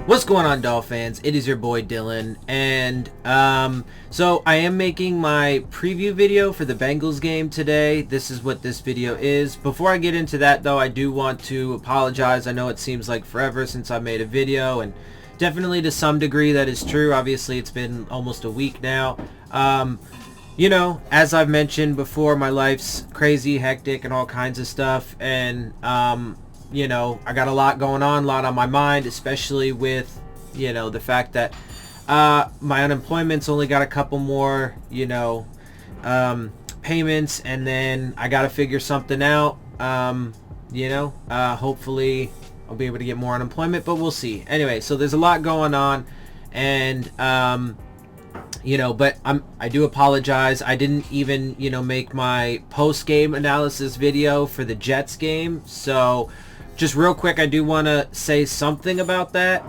What's going on, Dolphins? It is your boy Dillon, and so I am making my preview video for the Bengals game today. This is what this video is. Before I get into that, though, I do want to apologize. I know it seems like forever since I made a video, and definitely to some degree that is true. Obviously, it's been almost a week now. You know, as I've mentioned before, my life's crazy, hectic, and all kinds of stuff, and you know, I got a lot going on, a lot on my mind, especially with, you know, the fact that my unemployment's only got a couple more, you know, payments, and then I got to figure something out. You know, hopefully I'll be able to get more unemployment, but we'll see. Anyway, so there's a lot going on, and you know, but I do apologize. I didn't even, you know, make my post-game analysis video for the Jets game, so just real quick, I do want to say something about that.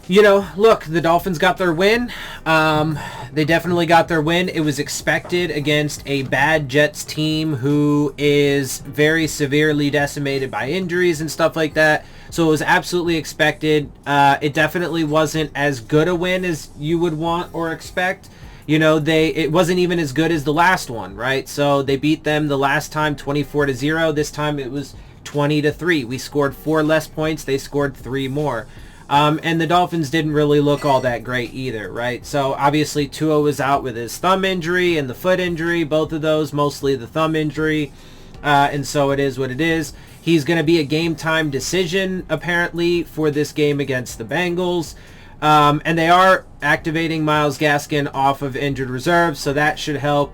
You know, look, the Dolphins got their win. They definitely got their win. It was expected against a bad Jets team who is very severely decimated by injuries and stuff like that. So it was absolutely expected. It definitely wasn't as good a win as you would want or expect. You know, it wasn't even as good as the last one, right? So they beat them the last time 24-0. This time it was 20-3. We scored 4 less points. They scored 3 more. And the Dolphins didn't really look all that great either, right? So obviously Tua was out with his thumb injury and the foot injury, both of those, mostly the thumb injury. And so it is what it is. He's going to be a game time decision, apparently, for this game against the Bengals. And they are activating Myles Gaskin off of injured reserve, so that should help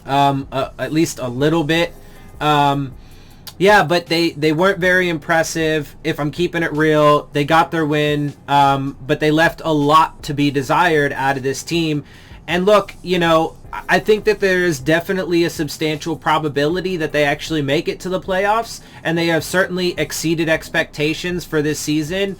at least a little bit. Yeah, but they weren't very impressive. If I'm keeping it real, they got their win, but they left a lot to be desired out of this team. And look, you know, I think that there is definitely a substantial probability that they actually make it to the playoffs, and they have certainly exceeded expectations for this season.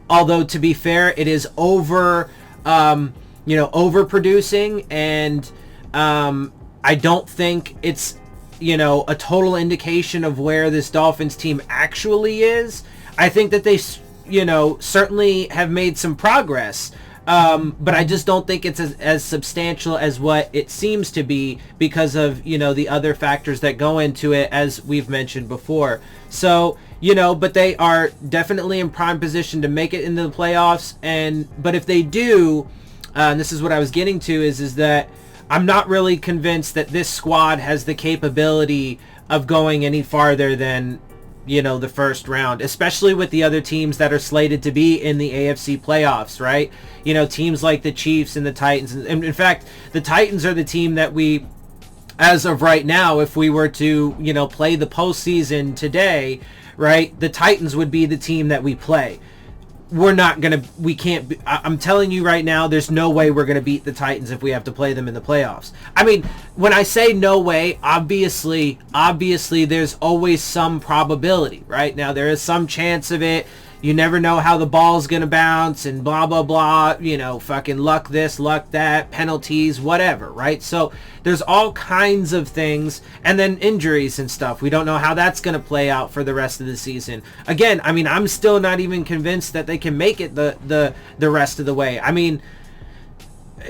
Although, to be fair, it is overproducing, and I don't think it's, you know, a total indication of where this Dolphins team actually is. I think that they, you know, certainly have made some progress, but I just don't think it's as substantial as what it seems to be because of, you know, the other factors that go into it, as we've mentioned before. So, you know, but they are definitely in prime position to make it into the playoffs. But if they do, and this is what I was getting to, is that I'm not really convinced that this squad has the capability of going any farther than, you know, the first round, especially with the other teams that are slated to be in the AFC playoffs, right? You know, teams like the Chiefs and the Titans. And in fact, the Titans are the team that we, as of right now, if we were to, you know, play the postseason today, right, the Titans would be the team that we play. I'm telling you right now, there's no way we're going to beat the Titans if we have to play them in the playoffs. I mean, when I say no way, obviously there's always some probability, right? Now, there is some chance of it. You never know how the ball's going to bounce and blah, blah, blah, you know, fucking luck this, luck that, penalties, whatever, right? So there's all kinds of things, and then injuries and stuff. We don't know how that's going to play out for the rest of the season. Again, I mean, I'm still not even convinced that they can make it the rest of the way. I mean,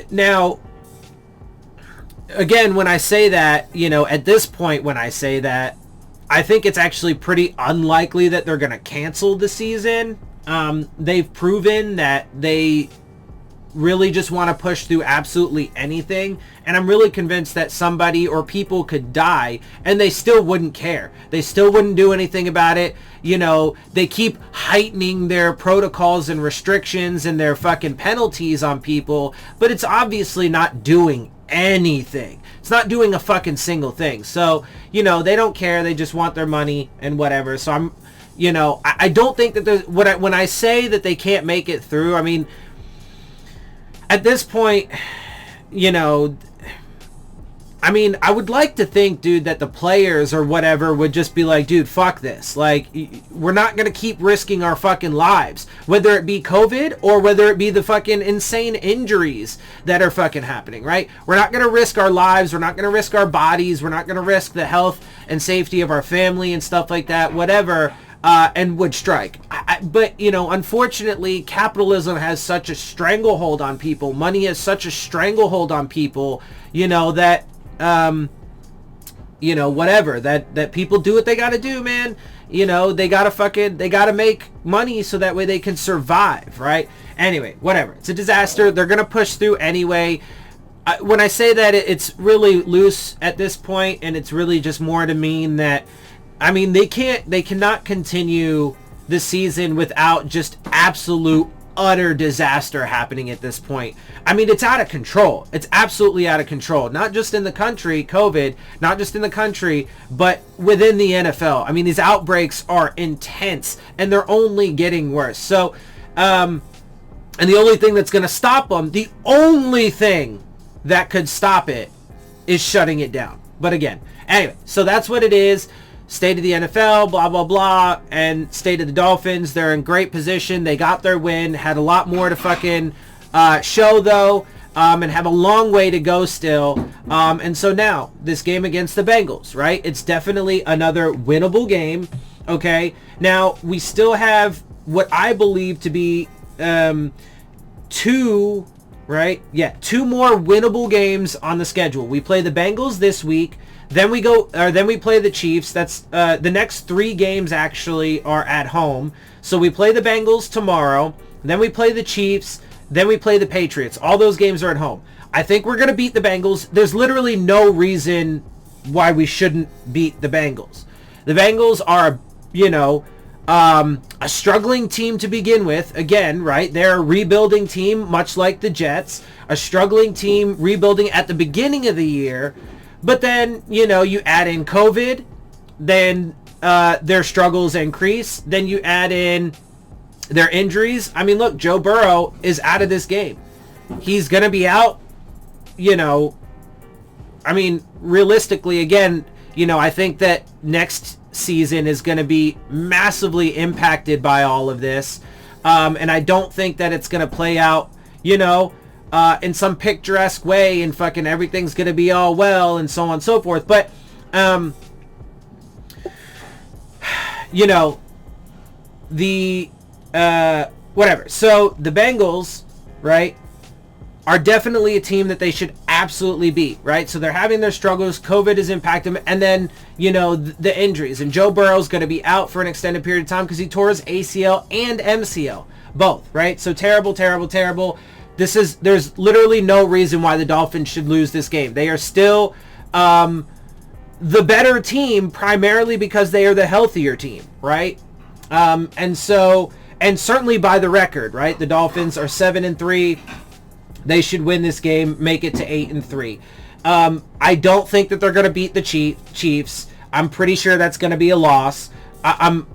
now, again, when I say that, you know, at this point when I say that, I think it's actually pretty unlikely that they're going to cancel the season. They've proven that they really just want to push through absolutely anything. And I'm really convinced that somebody or people could die and they still wouldn't care. They still wouldn't do anything about it. You know, they keep heightening their protocols and restrictions and their fucking penalties on people, but it's obviously not doing anything. It's not doing a fucking single thing. So, you know, they don't care. They just want their money and whatever. So I'm, you know, I don't think that there's, when I say that they can't make it through, I mean, at this point, you know, I mean, I would like to think, dude, that the players or whatever would just be like, dude, fuck this. Like, we're not going to keep risking our fucking lives, whether it be COVID or whether it be the fucking insane injuries that are fucking happening, right? We're not going to risk our lives. We're not going to risk our bodies. We're not going to risk the health and safety of our family and stuff like that, whatever. and would strike. But, unfortunately, capitalism has such a stranglehold on people. Money has such a stranglehold on people, that, whatever, that people do what they got to do, man. They got to make money so that way they can survive, right? Anyway, whatever. It's a disaster. They're going to push through anyway. When I say that, it's really loose at this point, and it's really just more to mean that, they cannot continue the season without just absolute utter disaster happening at this point. It's out of control. It's absolutely out of control. Not just in the country, COVID, not just in the country, but within the NFL. These outbreaks are intense, and they're only getting worse. So, and the only thing that's going to stop them, the only thing that could stop it, is shutting it down. But again, anyway, so that's what it is. State of the NFL, blah, blah, blah, and state of the Dolphins. They're in great position. They got their win. Had a lot more to fucking show, though, and have a long way to go still. And so now, this game against the Bengals, right? It's definitely another winnable game, okay? Now, we still have what I believe to be two more winnable games on the schedule. We play the Bengals this week. Then we play the Chiefs. That's the next 3 games actually are at home. So we play the Bengals tomorrow. Then we play the Chiefs. Then we play the Patriots. All those games are at home. I think we're going to beat the Bengals. There's literally no reason why we shouldn't beat the Bengals. The Bengals are, a struggling team to begin with. Again, right? They're a rebuilding team, much like the Jets. A struggling team rebuilding at the beginning of the year. But then, you add in COVID, then their struggles increase. Then you add in their injuries. Look, Joe Burrow is out of this game. He's going to be out, realistically, again, I think that next season is going to be massively impacted by all of this. And I don't think that it's going to play out, in some picturesque way and fucking everything's going to be all well and so on and so forth. But, whatever. So the Bengals, right, are definitely a team that they should absolutely beat, right? So they're having their struggles. COVID has impacted them. And then, the injuries. And Joe Burrow's going to be out for an extended period of time because he tore his ACL and MCL. Both, right? So terrible, terrible, terrible. There's literally no reason why the Dolphins should lose this game. They are still the better team, primarily because they are the healthier team, right? And certainly by the record, right? The Dolphins are 7-3. They should win this game, make it to 8-3. I don't think that they're going to beat the Chiefs. I'm pretty sure that's going to be a loss. I'm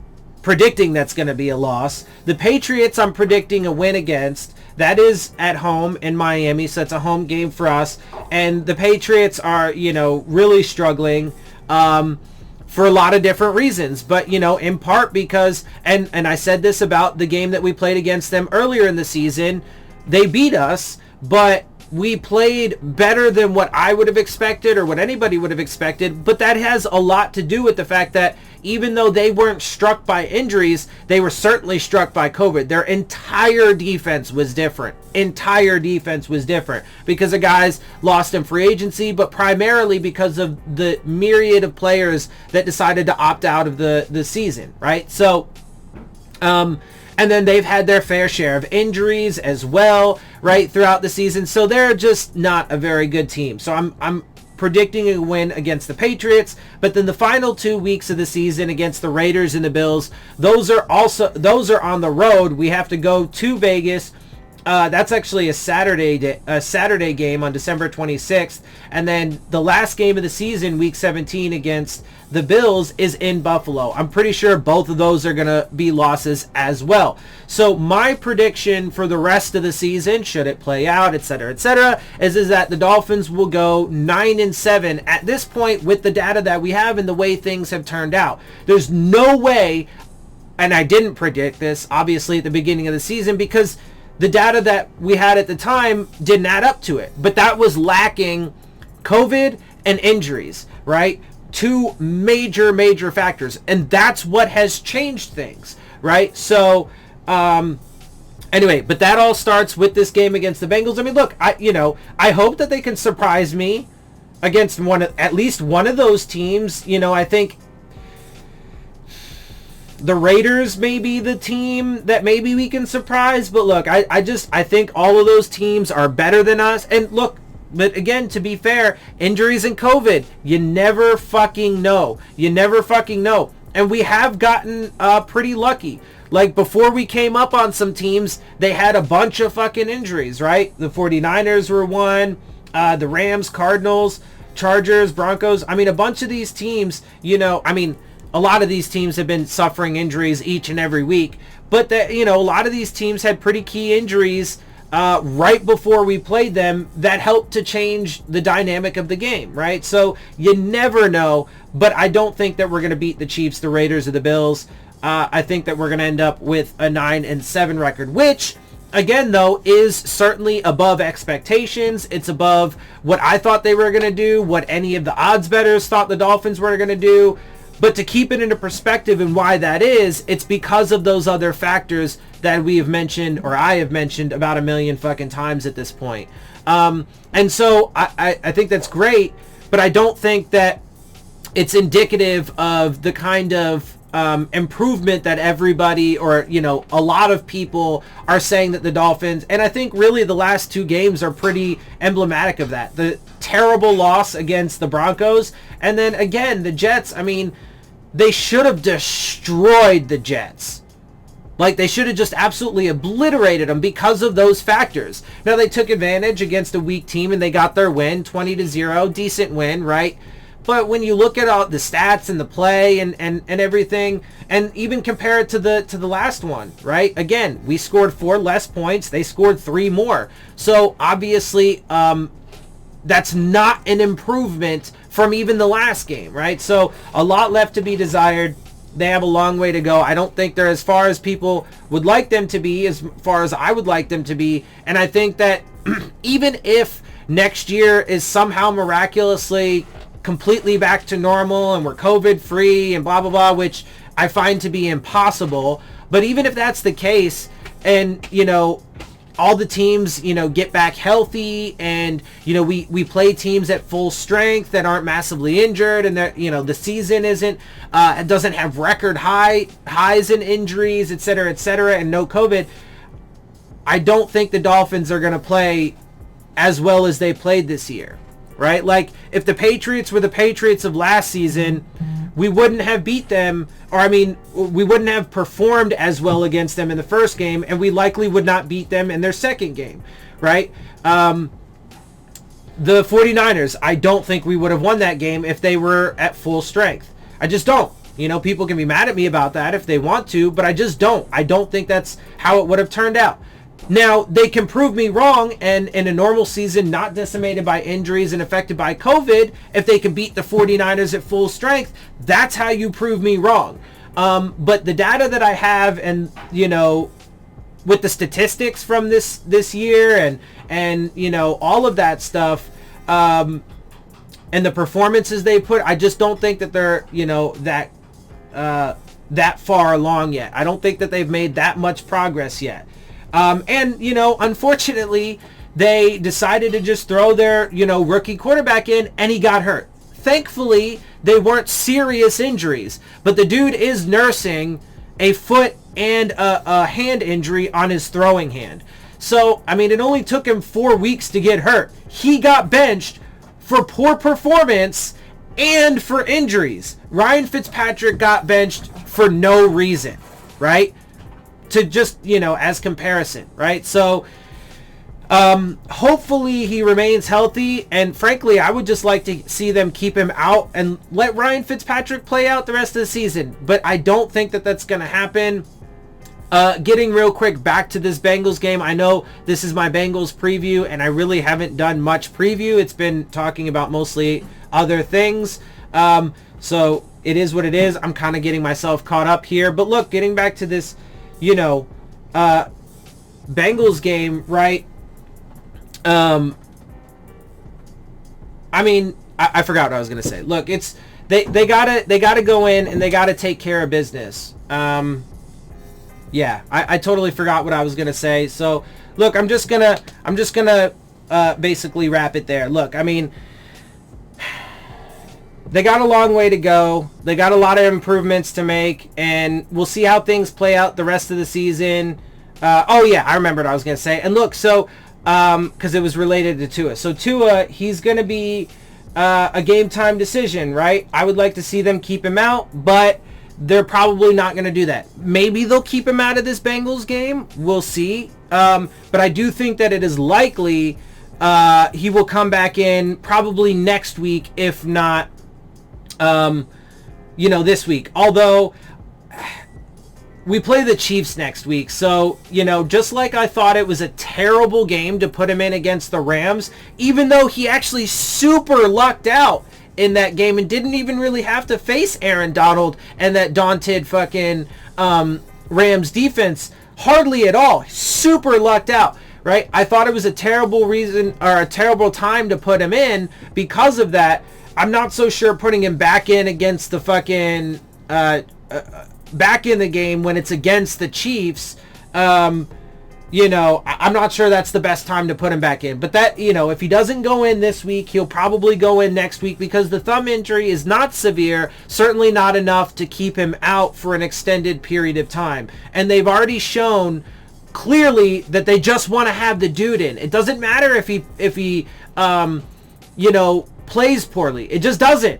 predicting that's going to be a loss. The Patriots, I'm predicting a win against. That is at home in Miami, so it's a home game for us. And the Patriots are, really struggling for a lot of different reasons. But, in part because, and I said this about the game that we played against them earlier in the season, they beat us, but we played better than what I would have expected or what anybody would have expected. But that has a lot to do with the fact that even though they weren't struck by injuries, they were certainly struck by COVID. Their entire defense was different. Because the guys lost in free agency, but primarily because of the myriad of players that decided to opt out of the season, right? So, and then they've had their fair share of injuries as well, right, throughout the season. So they're just not a very good team. So I'm predicting a win against the Patriots, but then the final 2 weeks of the season against the Raiders and the Bills, those are on the road. We have to go to Vegas. That's actually a Saturday game on December 26th. And then the last game of the season, week 17 against the Bills, is in Buffalo. I'm pretty sure both of those are going to be losses as well. So my prediction for the rest of the season, should it play out, etc., is that the Dolphins will go 9-7 at this point with the data that we have and the way things have turned out. There's no way, and I didn't predict this, obviously, at the beginning of the season because the data that we had at the time didn't add up to it. But that was lacking COVID and injuries, right? two major factors, and that's what has changed things, right? So, anyway, but that all starts with this game against the Bengals. I mean, look, I hope that they can surprise me against at least one of those teams. I think the Raiders may be the team that maybe we can surprise, but look, I think all of those teams are better than us. And look, but again, to be fair, injuries and COVID, you never fucking know. And we have gotten pretty lucky. Like, before we came up on some teams, they had a bunch of fucking injuries, right? The 49ers were one, the Rams, Cardinals, Chargers, Broncos. I mean, a bunch of these teams, a lot of these teams have been suffering injuries each and every week. But, a lot of these teams had pretty key injuries right before we played them that helped to change the dynamic of the game, right? So you never know, but I don't think that we're going to beat the Chiefs, the Raiders, or the Bills. I think that we're going to end up with a 9-7 record, which, again, though, is certainly above expectations. It's above what I thought they were going to do, what any of the odds bettors thought the Dolphins were going to do. But to keep it into perspective and why that is, it's because of those other factors that we have mentioned, or I have mentioned about a million fucking times at this point. And so I think that's great, but I don't think that it's indicative of the kind of improvement that everybody, or a lot of people are saying that the Dolphins, and I think really the last two games are pretty emblematic of that. The terrible loss against the Broncos, and then again the Jets. I mean, they should have destroyed the Jets. Like, they should have just absolutely obliterated them because of those factors. Now, they took advantage against a weak team and they got their win, 20-0, decent win, right? But when you look at all the stats and the play and everything, and even compare it to the last one, right? Again, we scored 4 less points. They scored 3 more. So obviously, that's not an improvement from even the last game, right? So a lot left to be desired. They have a long way to go. I don't think they're as far as people would like them to be, as far as I would like them to be. And I think that even if next year is somehow miraculously completely back to normal and we're COVID free and blah, blah, blah, which I find to be impossible. But even if that's the case, and, all the teams, get back healthy, and, we play teams at full strength that aren't massively injured, and that, the season doesn't have record highs in injuries, et cetera, and no COVID. I don't think the Dolphins are going to play as well as they played this year, right? Like, if the Patriots were the Patriots of last season, we wouldn't have beat them, or we wouldn't have performed as well against them in the first game, and we likely would not beat them in their second game, right? The 49ers, I don't think we would have won that game if they were at full strength. I just don't. People can be mad at me about that if they want to, but I just don't. I don't think that's how it would have turned out. Now, they can prove me wrong, and in a normal season, not decimated by injuries and affected by COVID, if they can beat the 49ers at full strength, that's how you prove me wrong. But the data that I have, and, with the statistics from this year, and all of that stuff, and the performances they put, I just don't think that they're, that far along yet. I don't think that they've made that much progress yet. Unfortunately, they decided to just throw their, rookie quarterback in, and he got hurt. Thankfully, they weren't serious injuries, but the dude is nursing a foot and a hand injury on his throwing hand. So, it only took him 4 weeks to get hurt. He got benched for poor performance and for injuries. Ryan Fitzpatrick got benched for no reason, right? To just, as comparison, right? So, hopefully he remains healthy, and frankly, I would just like to see them keep him out and let Ryan Fitzpatrick play out the rest of the season, but I don't think that that's going to happen. Getting real quick back to this Bengals game, I know this is my Bengals preview, and I really haven't done much preview. It's been talking about mostly other things, so it is what it is. I'm kind of getting myself caught up here, but look, getting back to this Bengals game, right? I forgot what I was going to say. Look, they gotta go in and they gotta take care of business. Yeah, I totally forgot what I was gonna say. So look, I'm just gonna basically wrap it there. Look, I mean, they got a long way to go. They got a lot of improvements to make, and we'll see how things play out the rest of the season. Oh yeah, I remembered what I was gonna say. And look, so because it was related to Tua. So Tua, he's gonna be a game time decision, right? I would like to see them keep him out, but they're probably not going to do that. Maybe they'll keep him out of this Bengals game. We'll see. But I do think that it is likely he will come back in probably next week, if not, this week. Although we play the Chiefs next week. So, just like I thought it was a terrible game to put him in against the Rams, even though he actually super lucked out in that game and didn't even really have to face Aaron Donald and that daunted fucking Rams defense hardly at all. Super lucked out, right? I thought it was a terrible reason or a terrible time to put him in because of that. I'm not so sure putting him back in against the fucking back in the game when it's against the Chiefs. I'm not sure that's the best time to put him back in. But that, if he doesn't go in this week, he'll probably go in next week because the thumb injury is not severe, certainly not enough to keep him out for an extended period of time. And they've already shown clearly that they just want to have the dude in. It doesn't matter if he plays poorly. It just doesn't.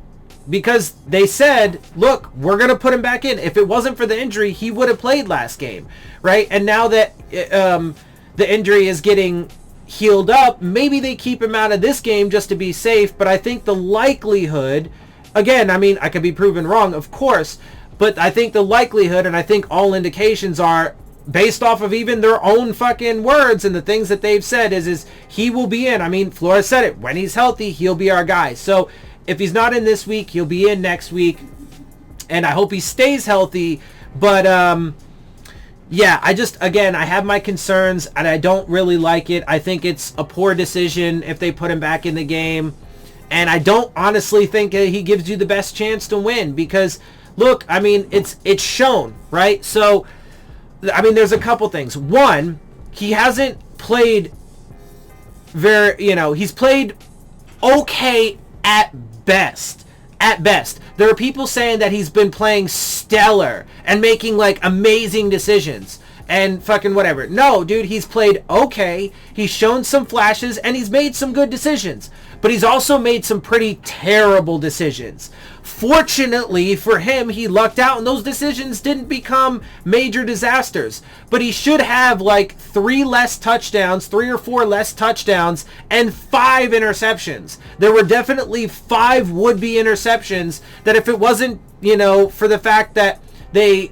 Because they said, look, we're going to put him back in. If it wasn't for the injury, he would have played last game, right? And now that the injury is getting healed up, maybe they keep him out of this game just to be safe. But I think the likelihood, again, I mean, I could be proven wrong, of course, but I think the likelihood, and I think all indications are based off of even their own fucking words and the things that they've said is he will be in. I mean, Flores said it. When he's healthy, he'll be our guy. So if he's not in this week, he'll be in next week, and I hope he stays healthy. But yeah, I have my concerns, and I don't really like it. I think it's a poor decision if they put him back in the game, and I don't honestly think he gives you the best chance to win because, look, I mean, it's shown, right? So, I mean, there's a couple things. One, he hasn't played he's played okay at best. At best. There are people saying that he's been playing stellar and making like amazing decisions and fucking whatever. No, dude, he's played okay. He's shown some flashes and he's made some good decisions. But he's also made some pretty terrible decisions. Fortunately for him, he lucked out and those decisions didn't become major disasters. But he should have like 3 or 4 less touchdowns and 5 interceptions. There were definitely 5 would-be interceptions that if it wasn't, for the fact that they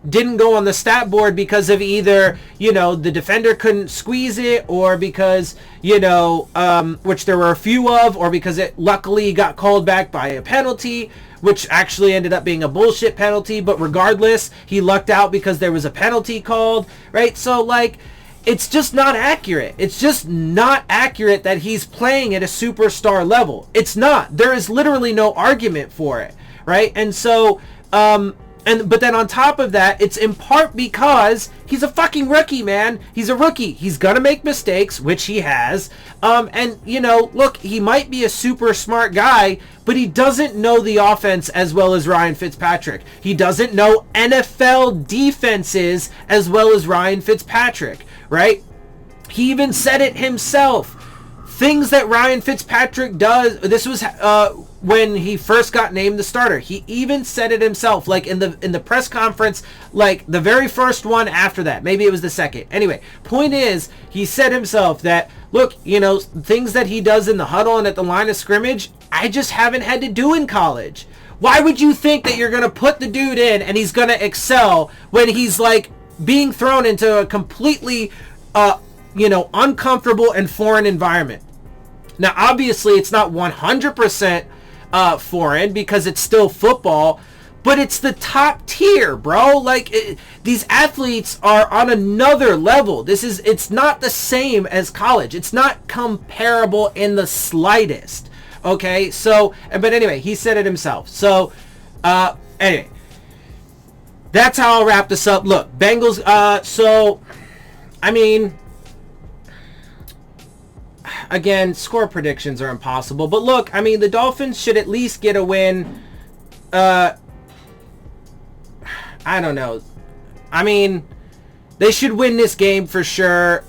didn't go on the stat board because of either, the defender couldn't squeeze it or because, which there were a few of, or because it luckily got called back by a penalty, which actually ended up being a bullshit penalty. But regardless, he lucked out because there was a penalty called, right? So, like, it's just not accurate. It's just not accurate that he's playing at a superstar level. It's not. There is literally no argument for it, right? And so, but then on top of that, it's in part because he's a fucking rookie, man. He's a rookie. He's gonna make mistakes, which he has. And look, he might be a super smart guy, but he doesn't know the offense as well as Ryan Fitzpatrick. He doesn't know NFL defenses as well as Ryan Fitzpatrick, right? He even said it himself. Things that Ryan Fitzpatrick does, this was when he first got named the starter. He even said it himself, like in the press conference, like the very first one after that. Maybe it was the second. Anyway, point is, he said himself that, look, things that he does in the huddle and at the line of scrimmage, I just haven't had to do in college. Why would you think that you're going to put the dude in and he's going to excel when he's like being thrown into a completely uncomfortable and foreign environment? Now, obviously, it's not 100% foreign because it's still football, but it's the top tier, bro. Like, these athletes are on another level. It's not the same as college. It's not comparable in the slightest, Okay, so, but anyway, he said it himself. So, anyway, that's how I'll wrap this up. Look, Bengals, so, I mean, again, score predictions are impossible. But look, I mean, the Dolphins should at least get a win. I don't know. I mean, they should win this game for sure.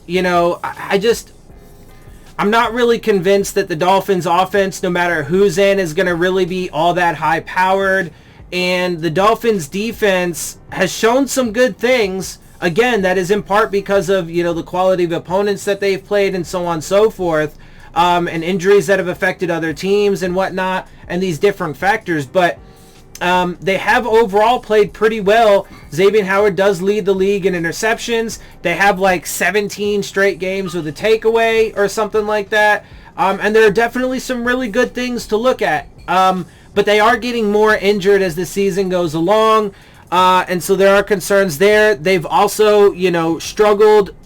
You know, I'm not really convinced that the Dolphins offense, no matter who's in, is going to really be all that high powered. And the Dolphins defense has shown some good things. Again, that is in part because of, you know, the quality of opponents that they've played and so on and so forth. And injuries that have affected other teams and whatnot, and these different factors. But they have overall played pretty well. Xavier Howard does lead the league in interceptions. They have like 17 straight games with a takeaway or something like that. And there are definitely some really good things to look at. But they are getting more injured as the season goes along. And so there are concerns there. They've also, you know, struggled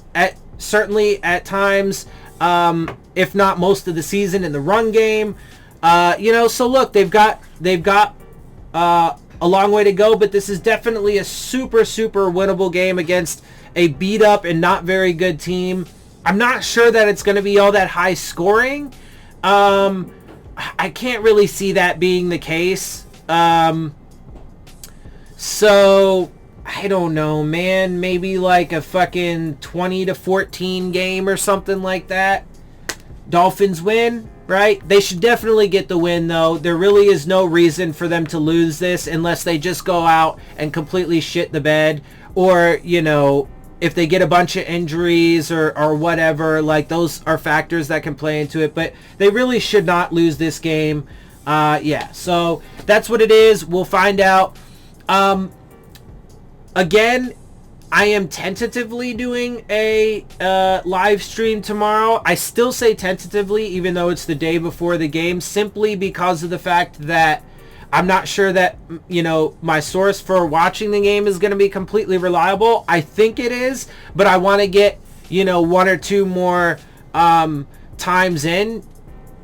certainly at times, if not most of the season, in the run game. You know, so look, they've got a long way to go, but this is definitely a super winnable game against a beat up and not very good team. I'm not sure that it's going to be all that high scoring. I can't really see that being the case. So I don't know, man. Maybe like a fucking 20-14 game or something like that. Dolphins win, right? They should definitely get the win, though. There really is no reason for them to lose this unless they just go out and completely shit the bed, or, you know, if they get a bunch of injuries or whatever. Like, those are factors that can play into it, but they really should not lose this game. Yeah, so that's what it is. We'll find out. Again, I am tentatively doing a live stream tomorrow. I still say tentatively, even though it's the day before the game, simply because of the fact that I'm not sure that, you know, my source for watching the game is going to be completely reliable. I think it is, but I want to get, you know, one or two more times in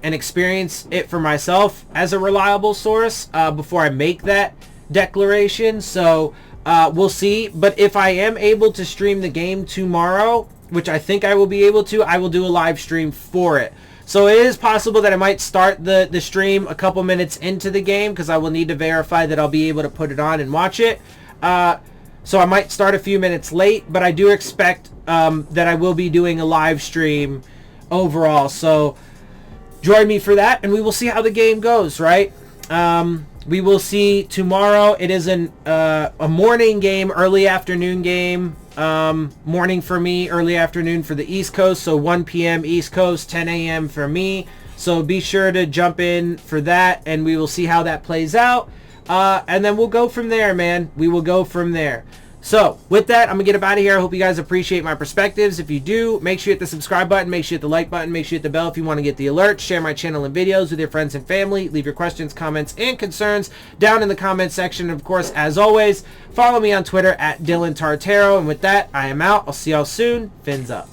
and experience it for myself as a reliable source before I make that declaration. So we'll see. But if I am able to stream the game tomorrow, which I think I will be able to, I will do a live stream for it. So it is possible that I might start the stream a couple minutes into the game, because I will need to verify that I'll be able to put it on and watch it. So I might start a few minutes late, but I do expect that I will be doing a live stream overall. So join me for that, and we will see how the game goes, right? We will see tomorrow. It is a morning game, early afternoon game. Morning for me, early afternoon for the East Coast. So 1 p.m. East Coast, 10 a.m. for me. So be sure to jump in for that, and we will see how that plays out. And then we'll go from there, man. We will go from there. So with that, I'm going to get up out of here. I hope you guys appreciate my perspectives. If you do, make sure you hit the subscribe button. Make sure you hit the like button. Make sure you hit the bell if you want to get the alerts. Share my channel and videos with your friends and family. Leave your questions, comments, and concerns down in the comments section. Of course, as always, follow me on Twitter at Dillon Tartaro. And with that, I am out. I'll see y'all soon. Fins up.